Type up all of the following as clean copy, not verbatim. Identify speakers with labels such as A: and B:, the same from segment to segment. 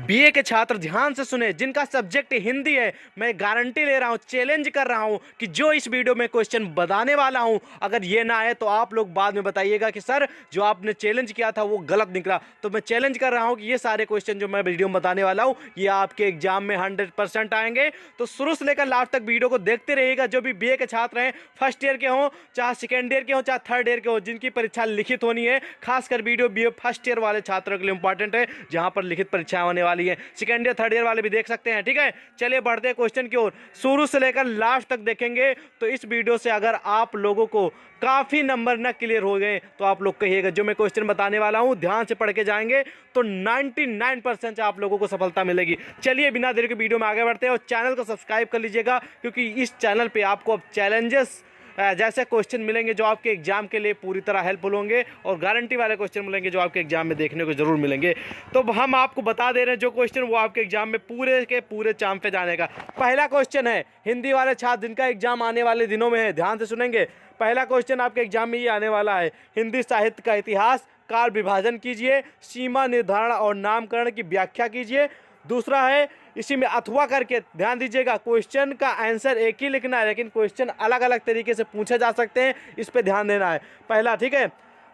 A: BA के छात्र ध्यान से सुने, जिनका सब्जेक्ट हिंदी है, मैं गारंटी ले रहा हूँ, चैलेंज कर रहा हूँ कि जो इस वीडियो में क्वेश्चन बताने वाला हूँ, अगर ये ना आए तो आप लोग बाद में बताइएगा कि सर जो आपने चैलेंज किया था वो गलत निकला। तो मैं चैलेंज कर रहा हूँ कि ये सारे क्वेश्चन जो मैं वीडियो में बताने वाला हूँ ये आपके एग्जाम में 100% आएंगे। तो शुरू से लेकर लास्ट तक वीडियो को देखते रहिएगा। जो भी बीए के छात्र हैं, फर्स्ट ईयर के हों, चाहे सेकेंड ईयर के हों, चाहे थर्ड ईयर के हों, जिनकी परीक्षा लिखित होनी है, खासकर वीडियो बीए फर्स्ट ईयर वाले छात्रों के लिए इंपॉर्टेंट है, जहां पर लिखित परीक्षाएं होने वाली है। सेकेंड ईयर थर्ड ईयर वाले भी देख सकते हैं। ठीक है, चलिए बढ़ते हैं क्वेश्चन की ओर। शुरू से लेकर लास्ट तक देखेंगे तो इस वीडियो से अगर आप लोगों को काफी नंबर न क्लियर हो गए तो आप लोग कहिएगा। जो मैं क्वेश्चन बताने वाला हूं ध्यान से पढ़ के जाएंगे तो 99% आप लोगों को सफलता मिलेगी। चलिए बिना देर के वीडियो में आगे बढ़ते हैं और चैनल को सब्सक्राइब कर लीजिएगा, क्योंकि इस चैनल पे आपको अब चैलेंजेस जैसे क्वेश्चन मिलेंगे जो आपके एग्जाम के लिए पूरी तरह हेल्पफुल होंगे, और गारंटी वाले क्वेश्चन मिलेंगे जो आपके एग्जाम में देखने को जरूर मिलेंगे। तो हम आपको बता दे रहे हैं जो क्वेश्चन वो आपके एग्जाम में पूरे के पूरे चांद पे जाने का। पहला क्वेश्चन है हिंदी वाले छात्र जिनका एग्जाम आने वाले दिनों में है, ध्यान से सुनेंगे। पहला क्वेश्चन आपके एग्जाम में ये आने वाला है, हिंदी साहित्य का इतिहास, काल विभाजन कीजिए, सीमा निर्धारण और नामकरण की व्याख्या कीजिए। दूसरा है इसी में अथवा करके, ध्यान दीजिएगा क्वेश्चन का आंसर एक ही लिखना है लेकिन क्वेश्चन अलग अलग तरीके से पूछे जा सकते हैं, इस पे ध्यान देना है। पहला, ठीक है,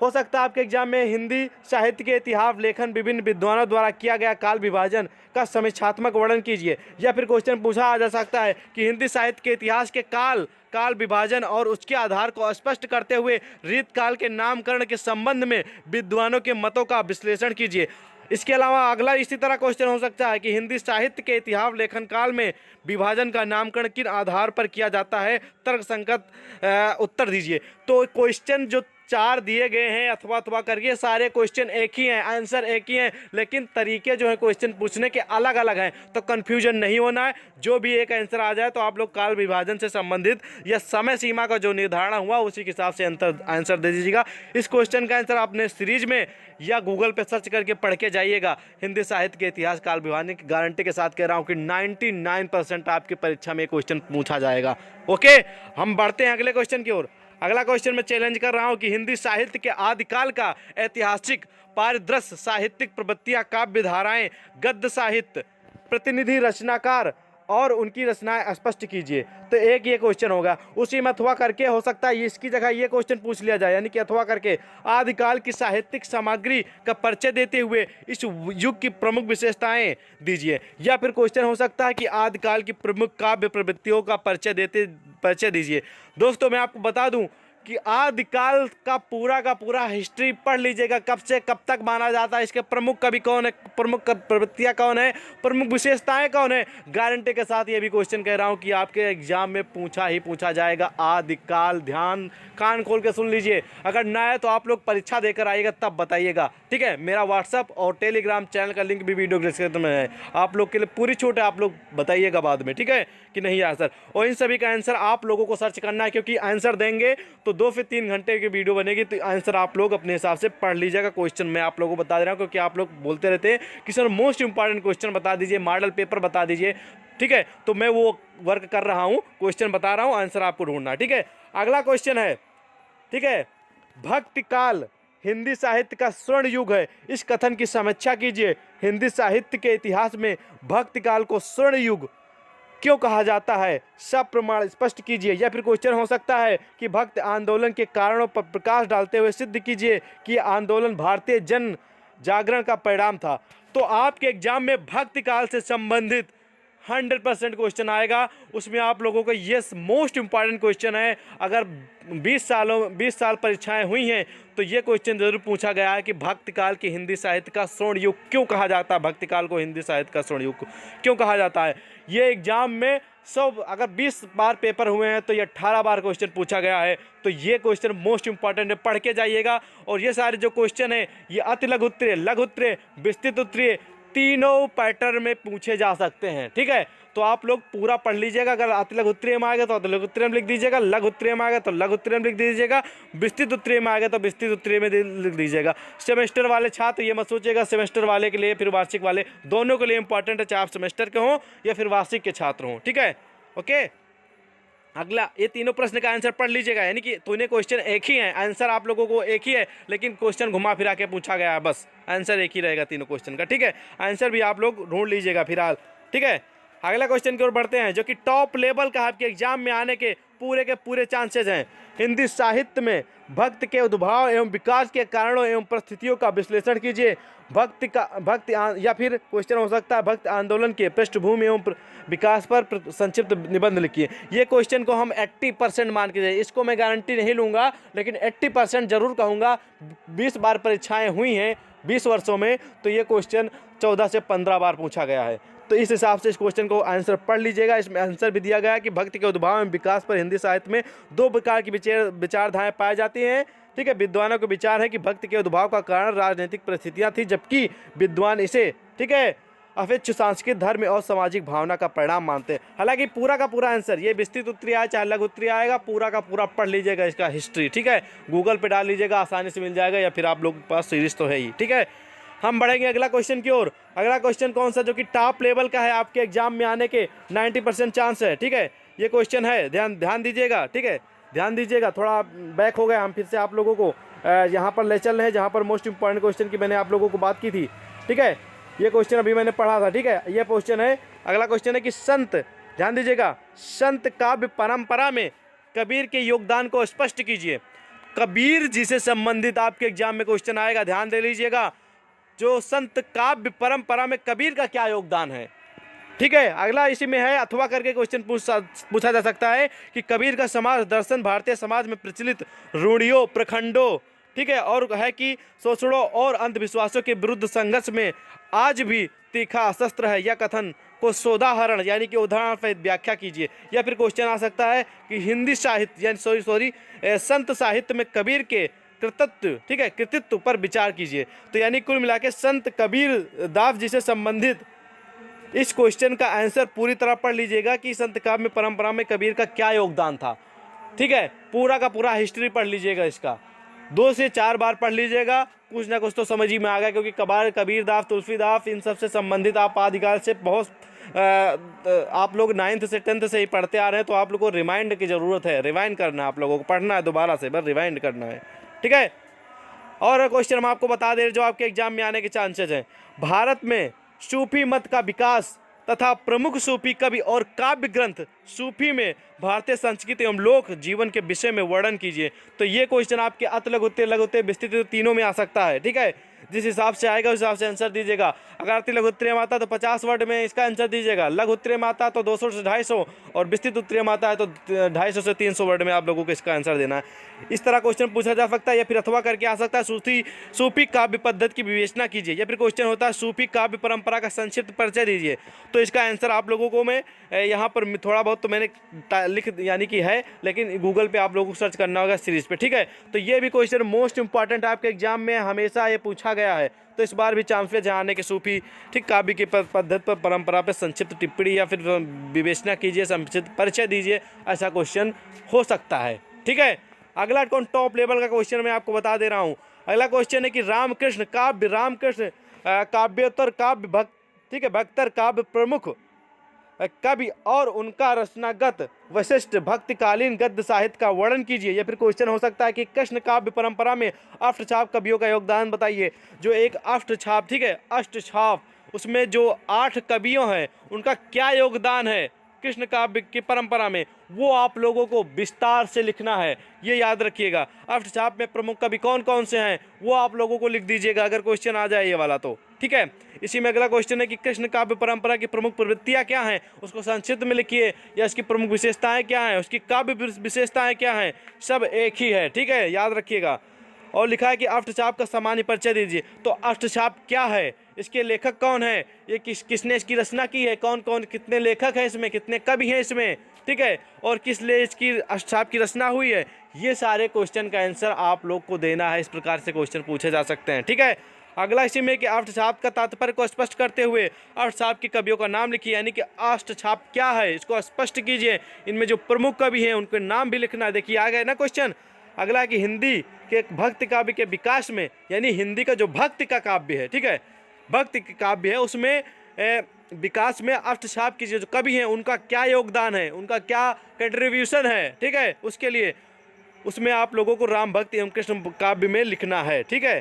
A: हो सकता है आपके एग्जाम में हिंदी साहित्य के इतिहास लेखन विभिन्न विद्वानों द्वारा किया गया काल विभाजन का समीक्षात्मक वर्णन कीजिए। या फिर क्वेश्चन पूछा जा सकता है कि हिंदी साहित्य के इतिहास के काल विभाजन और उसके आधार को स्पष्ट करते हुए रीत काल के नामकरण के संबंध में विद्वानों के मतों का विश्लेषण कीजिए। इसके अलावा अगला इसी तरह क्वेश्चन हो सकता है कि हिंदी साहित्य के इतिहास लेखन काल में विभाजन का नामकरण किन आधार पर किया जाता है, तर्क संगत उत्तर दीजिए। तो क्वेश्चन जो चार दिए गए हैं अथवा अथवा करके, सारे क्वेश्चन एक ही हैं, आंसर एक ही हैं, लेकिन तरीके जो है क्वेश्चन पूछने के अलग अलग हैं। तो कंफ्यूजन नहीं होना है, जो भी एक आंसर आ जाए तो आप लोग काल विभाजन से संबंधित या समय सीमा का जो निर्धारण हुआ उसी के हिसाब से आंसर दे दीजिएगा। इस क्वेश्चन का आंसर आपने सीरीज में या गूगल पे सर्च करके पढ़ के जाइएगा। हिंदी साहित्य के इतिहास काल विभाजन की गारंटी के साथ कह रहा हूँ कि 99% आपकी परीक्षा में क्वेश्चन पूछा जाएगा। ओके, हम बढ़ते हैं अगले क्वेश्चन की ओर। अगला क्वेश्चन में चैलेंज कर रहा हूं कि हिंदी साहित्य के आदिकाल का ऐतिहासिक पारिदृश्य, साहित्यिक प्रवृत्तियां, काव्य धाराएं, गद्य साहित्य, प्रतिनिधि रचनाकार और उनकी रचनाएं स्पष्ट कीजिए। तो एक ये क्वेश्चन होगा, उसी में अथवा करके हो सकता है इसकी जगह ये क्वेश्चन पूछ लिया जाए, यानी कि अथवा करके आदिकाल की साहित्यिक सामग्री का परिचय देते हुए इस युग की प्रमुख विशेषताएं दीजिए। या फिर क्वेश्चन हो सकता है कि आदिकाल की प्रमुख काव्य प्रवृत्तियों का परिचय दीजिए। दोस्तों मैं आपको बता दूं कि आदिकाल का पूरा हिस्ट्री पढ़ लीजिएगा, कब से कब तक माना जाता है, इसके प्रमुख कवि कौन है, प्रमुख प्रवृत्तियां कौन है, प्रमुख विशेषताएं कौन है। गारंटी के साथ ये भी क्वेश्चन कह रहा हूं कि आपके एग्जाम में पूछा ही पूछा जाएगा आदिकाल। ध्यान कान खोल के सुन लीजिए, अगर ना है तो आप लोग परीक्षा देकर आइएगा तब बताइएगा। ठीक है, मेरा व्हाट्सअप और टेलीग्राम चैनल का लिंक भी वीडियो डिस्क्रिप्शन में है, आप लोग के लिए पूरी छूट है, आप लोग बताइएगा बाद में, ठीक है कि नहीं आंसर। और इन सभी का आंसर आप लोगों को सर्च करना है, क्योंकि आंसर देंगे तो 2 से 3 घंटे की वीडियो बनेगी, तो आंसर आप लोग अपने हिसाब से पढ़ लीजिएगा। क्वेश्चन मैं आप लोगों को बता दे रहा हूँ, क्योंकि आप लोग बोलते रहते हैं कि सर मोस्ट इंपॉर्टेंट क्वेश्चन बता दीजिए, मॉडल पेपर बता दीजिए। ठीक है, तो मैं वो वर्क कर रहा हूँ, क्वेश्चन बता रहा हूँ, आंसर आपको ढूंढना है। ठीक है, अगला क्वेश्चन है, ठीक है, भक्ति काल हिंदी साहित्य का स्वर्ण युग है, इस कथन की समीक्षा कीजिए। हिंदी साहित्य के इतिहास में भक्ति काल को स्वर्ण युग क्यों कहा जाता है, सब प्रमाण स्पष्ट कीजिए। या फिर क्वेश्चन हो सकता है कि भक्त आंदोलन के कारणों पर प्रकाश डालते हुए सिद्ध कीजिए कि आंदोलन भारतीय जन जागरण का परिणाम था। तो आपके एग्जाम में भक्ति काल से संबंधित 100% क्वेश्चन आएगा, उसमें आप लोगों को ये मोस्ट इंपॉर्टेंट क्वेश्चन है। अगर 20 साल परीक्षाएं हुई हैं तो ये क्वेश्चन जरूर पूछा गया है कि भक्ति काल की हिंदी साहित्य का स्वर्ण युग क्यों कहा जाता है, भक्ति काल को हिंदी साहित्य का स्वर्ण युग क्यों कहा जाता है। ये एग्जाम में अगर 20 बार पेपर हुए हैं तो ये 18 बार क्वेश्चन पूछा गया है। तो ये क्वेश्चन मोस्ट इंपॉर्टेंट है, पढ़ के जाइएगा। और ये सारे जो क्वेश्चन है ये अति लघु उत्तरीय, लघु उत्तरीय, विस्तृत उत्तरीय, तीनों पैटर्न में पूछे जा सकते हैं। ठीक है, तो आप लोग पूरा पढ़ लीजिएगा। अगर अति लघु उत्तरीय में आएगा तो अति लघु उत्तरीय में लिख दीजिएगा, लघु उत्तरीय में आएगा तो लघु उत्तरीय में लिख दीजिएगा, विस्तृत उत्तरीय में आएगा तो विस्तृत उत्तरीय में लिख दीजिएगा। सेमेस्टर वाले छात्र ये मत सोचिएगा, सेमेस्टर वाले के लिए फिर वार्षिक वाले दोनों के लिए इंपॉर्टेंट है, चाहे आप सेमेस्टर के हों या फिर वार्षिक के छात्र हों। ठीक है, ओके। अगला, ये तीनों प्रश्न का आंसर पढ़ लीजिएगा, यानी कि तूने क्वेश्चन एक ही है, आंसर आप लोगों को एक ही है, लेकिन क्वेश्चन घुमा फिरा के पूछा गया है, बस आंसर एक ही रहेगा तीनों क्वेश्चन का। ठीक है, आंसर भी आप लोग ढूंढ लीजिएगा फिलहाल। ठीक है, अगला क्वेश्चन की ओर बढ़ते हैं, जो कि टॉप लेवल का आपके एग्जाम में आने के पूरे चांसेस हैं। हिंदी साहित्य में भक्ति के उद्भव एवं विकास के कारणों एवं परिस्थितियों का विश्लेषण कीजिए। या फिर क्वेश्चन हो सकता है भक्ति आंदोलन के पृष्ठभूमि एवं विकास पर संक्षिप्त निबंध लिखिए। ये क्वेश्चन को हम 80% मान के जाइए, इसको मैं गारंटी नहीं लूँगा, लेकिन 80% जरूर कहूँगा। 20 बार परीक्षाएं हुई हैं 20 वर्षों में, तो ये क्वेश्चन 14 से 15 बार पूछा गया है। तो इस हिसाब से इस क्वेश्चन को आंसर पढ़ लीजिएगा। इसमें आंसर भी दिया गया है कि भक्ति के उद्भव एवं विकास पर हिंदी साहित्य में 2 प्रकार की विचारधाराएं पाई जाती हैं। ठीक है, विद्वानों का विचार है कि भक्ति के उद्भव का कारण राजनीतिक परिस्थितियां थी, जबकि विद्वान इसे, ठीक है, अपेक्ष सांस्कृतिक धर्म और सामाजिक भावना का परिणाम मानते हैं। हालांकि पूरा का पूरा आंसर, ये विस्तृत उत्तरीय आए चाहे लघु उत्तरीय आएगा, पूरा का पूरा पढ़ लीजिएगा इसका हिस्ट्री। ठीक है, गूगल पे डाल लीजिएगा, आसानी से मिल जाएगा, या फिर आप लोगों के पास सीरीज तो है ही। ठीक है, हम बढ़ेंगे अगला क्वेश्चन की ओर। अगला क्वेश्चन कौन सा, जो कि टॉप लेवल का है, आपके एग्जाम में आने के 90% चांस है। ठीक है, ये क्वेश्चन है, ध्यान दीजिएगा। ठीक है, ध्यान दीजिएगा, थोड़ा बैक हो गया, हम फिर से आप लोगों को यहाँ पर ले चल रहे हैं जहाँ पर मोस्ट इंपॉर्टेंट क्वेश्चन की मैंने आप लोगों को बात की थी। ठीक है, ये क्वेश्चन अभी मैंने पढ़ा था। ठीक है, ये क्वेश्चन है, अगला क्वेश्चन है कि संत, ध्यान दीजिएगा, संत काव्य परंपरा में कबीर के योगदान को स्पष्ट कीजिए। कबीर जी से संबंधित आपके एग्जाम में क्वेश्चन आएगा, ध्यान दे लीजिएगा। जो संत काव्य परंपरा में कबीर का क्या योगदान है। ठीक है, अगला इसी में है, अथवा करके क्वेश्चन पूछा जा सकता है कि कबीर का समाज दर्शन भारतीय समाज में प्रचलित रूढ़ियों, प्रखंडों, ठीक है, और है कि शोषणों और अंधविश्वासों के विरुद्ध संघर्ष में आज भी तीखा शस्त्र है। यह कथन को सोदाहरण यानी कि उदाहरण पर व्याख्या कीजिए। या फिर क्वेश्चन आ सकता है कि हिंदी साहित्य यानी संत साहित्य में कबीर के कृतित्व, ठीक है, कृतित्व पर विचार कीजिए। तो यानी कुल मिला के संत कबीर दास जी से संबंधित इस क्वेश्चन का आंसर पूरी तरह पढ़ लीजिएगा कि संत काव्य परंपरा में कबीर का क्या योगदान था। ठीक है, पूरा का पूरा हिस्ट्री पढ़ लीजिएगा, इसका 2 से 4 बार पढ़ लीजिएगा, कुछ ना कुछ तो समझ ही में आ गया। क्योंकि कबीरदास, तुलसीदास, इन सब से संबंधित आप आदिकाल से बहुत आप लोग 9th से 10th से ही पढ़ते आ रहे हैं, तो आप लोगों को रिमाइंड की ज़रूरत है, रिवाइंड करना है, आप लोगों को पढ़ना है दोबारा से, बस रिवाइंड करना है। ठीक है, और क्वेश्चन हम आपको बता दें जो आपके एग्जाम में आने के चांसेस हैं। भारत में सूफी मत का विकास तथा प्रमुख सूफी कवि और काव्य ग्रंथ सूफी में भारतीय संस्कृति एवं लोक जीवन के विषय में वर्णन कीजिए। तो ये क्वेश्चन आपके अति लघु उत्तरीय, लघु उत्तरीय, विस्तृत तीनों में आ सकता है। ठीक है, जिस हिसाब से आएगा उस हिसाब से आंसर दीजिएगा। अगर अति लघु उत्तरीय में आता है तो 50 वर्ड में इसका आंसर दीजिएगा, लघु उत्तरीय में आता है तो 200 से 250, और विस्तृत उत्तरीय में आता है तो 250 से 300 वर्ड में आप लोगों को इसका आंसर देना है। इस तरह क्वेश्चन पूछा जा सकता है, या फिर अथवा करके आ सकता है सूफी काव्य पद्धति की विवेचना कीजिए। या फिर क्वेश्चन होता है सूफी काव्य परंपरा का संक्षिप्त परिचय दीजिए। तो इसका आंसर आप लोगों को मैं यहाँ पर थोड़ा बहुत तो मैंने लिख यानी कि है, लेकिन गूगल पे आप लोगों को सर्च करना होगा सीरीज पे। ठीक है, तो ये भी क्वेश्चन मोस्ट इंपॉर्टेंट आपके एग्जाम में हमेशा ये पूछा गया है, तो इस बार भी चांस पे जाने के सूफी, ठीक, काव्य की पद्धति पर परंपरा पर संक्षिप्त टिप्पणी या फिर विवेचना कीजिए, संक्षिप्त परिचय दीजिए, ऐसा क्वेश्चन हो सकता है। ठीक है, अगला कौन टॉप लेवल का क्वेश्चन मैं आपको बता दे रहा हूँ। अगला क्वेश्चन है कि रामकृष्ण काव्योत्तर काव्य भक्त, ठीक है, भक्तर काव्य प्रमुख कवि और उनका रचनागत वशिष्ठ भक्तिकालीन गद्य साहित्य का वर्णन कीजिए। या फिर क्वेश्चन हो सकता है कि कृष्ण काव्य परंपरा में अष्टछाप कवियों का योगदान बताइए। जो एक अष्टछाप, ठीक है, अष्टछाप, उसमें जो 8 कवियों हैं उनका क्या योगदान है कृष्ण काव्य की परंपरा में, वो आप लोगों को विस्तार से लिखना है, ये याद रखिएगा। अष्टछाप में प्रमुख कवि कौन कौन से हैं वो आप लोगों को लिख दीजिएगा अगर क्वेश्चन आ जाए ये वाला तो। ठीक है, इसी में अगला क्वेश्चन है कि कृष्ण काव्य परंपरा की प्रमुख प्रवृत्तियां क्या हैं, उसको संक्षिप्त में लिखिए, या इसकी प्रमुख विशेषताएं क्या हैं, उसकी काव्य विशेषताएं क्या हैं, सब एक ही है। ठीक है, याद रखिएगा। और लिखा है कि अष्टछाप का सामान्य परिचय दीजिए। तो अष्टछाप क्या है, इसके लेखक कौन है, ये किसने इसकी रचना की है, कौन कौन कितने लेखक हैं इसमें, कितने कवि हैं इसमें, ठीक है, और किस लिए इसकी अष्टछाप की रचना हुई है, ये सारे क्वेश्चन का आंसर आप लोग को देना है। इस प्रकार से क्वेश्चन पूछे जा सकते हैं। ठीक है, अगला इसी में कि अष्टछाप का तात्पर्य को स्पष्ट करते हुए अष्टछाप के कवियों का नाम लिखिए, यानी कि अष्टछाप क्या है इसको स्पष्ट कीजिए। इनमें जो प्रमुख कवि हैं उनके नाम भी लिखना है। देखिए आ गए ना क्वेश्चन। अगला है कि हिंदी के भक्ति काव्य के विकास में, यानी हिंदी का जो भक्ति का काव्य है, ठीक है, भक्ति काव्य है, उसमें विकास में अष्टछाप की जो कवि हैं उनका क्या योगदान है, उनका क्या कंट्रीब्यूशन है, ठीक है, उसके लिए उसमें आप लोगों को राम भक्त एवं कृष्ण काव्य में लिखना है, ठीक है,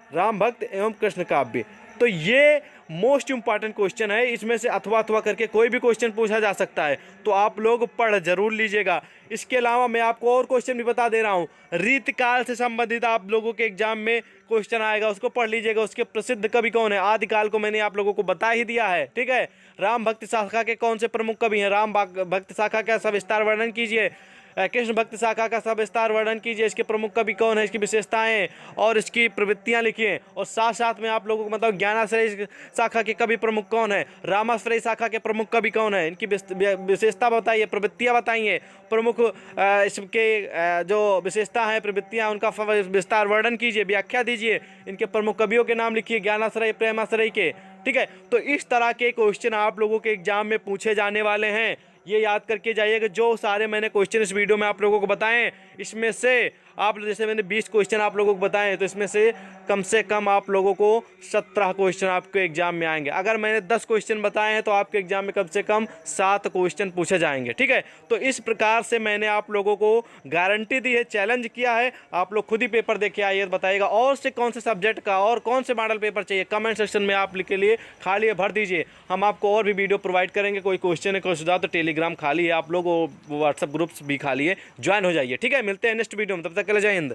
A: राम भक्त एवं कृष्ण काव्य। तो ये मोस्ट इंपॉर्टेंट क्वेश्चन है, इसमें से अथवा अथवा करके कोई भी क्वेश्चन पूछा जा सकता है, तो आप लोग पढ़ जरूर लीजिएगा। इसके अलावा मैं आपको और क्वेश्चन भी बता दे रहा हूँ, रीतकाल से संबंधित आप लोगों के एग्जाम में क्वेश्चन आएगा, उसको पढ़ लीजिएगा। उसके प्रसिद्ध कवि कौन है, आदिकाल को मैंने आप लोगों को बता ही दिया है, ठीक है। राम भक्त शाखा के कौन से प्रमुख कवि हैं, राम भक्त शाखा का सविस्तार वर्णन कीजिए, कृष्ण भक्त शाखा का सविस्तार वर्णन कीजिए, इसके प्रमुख कवि कौन है, इसकी विशेषताएं और इसकी प्रवृत्तियां लिखिए। और साथ साथ में आप लोगों को मतलब ज्ञानाश्रय शाखा के कवि प्रमुख कौन है, रामाश्रय शाखा के प्रमुख कवि कौन है, इनकी विशेषता बताइए, प्रवृत्तियां बताइए, प्रमुख इसके जो विशेषता है, प्रवृत्तियां, उनका विस्तार वर्णन कीजिए, व्याख्या दीजिए, इनके प्रमुख कवियों के नाम लिखिए, ज्ञानाश्रय प्रेमाश्रय के, ठीक है। तो इस तरह के क्वेश्चन आप लोगों के एग्जाम में पूछे जाने वाले हैं, ये याद करके जाइएगा। जो सारे मैंने क्वेश्चन इस वीडियो में आप लोगों को बताएं, इसमें से आप जैसे मैंने 20 क्वेश्चन आप लोगों को बताएं, तो इसमें से कम आप लोगों को 17 क्वेश्चन आपके एग्जाम में आएंगे। अगर मैंने 10 क्वेश्चन बताए हैं तो आपके एग्जाम में कम से कम 7 क्वेश्चन पूछे जाएंगे, ठीक है। तो इस प्रकार से मैंने आप लोगों को गारंटी दी है, चैलेंज किया है, आप लोग खुद ही पेपर देके आइए, बताइएगा और से कौन से सब्जेक्ट का और कौन से मॉडल पेपर चाहिए, कमेंट सेक्शन में आप के लिए खाली है भर दीजिए। हम आपको और भी वीडियो प्रोवाइड करेंगे। कोई क्वेश्चन है, कोई सुझाव, तो टेलीग्राम खाली है, आप लोग व्हाट्सएप ग्रुप्स भी खाली है, ज्वाइन हो जाइए, ठीक है। मिलते हैं नेक्स्ट वीडियो में, तब तक के लिए जय हिंद।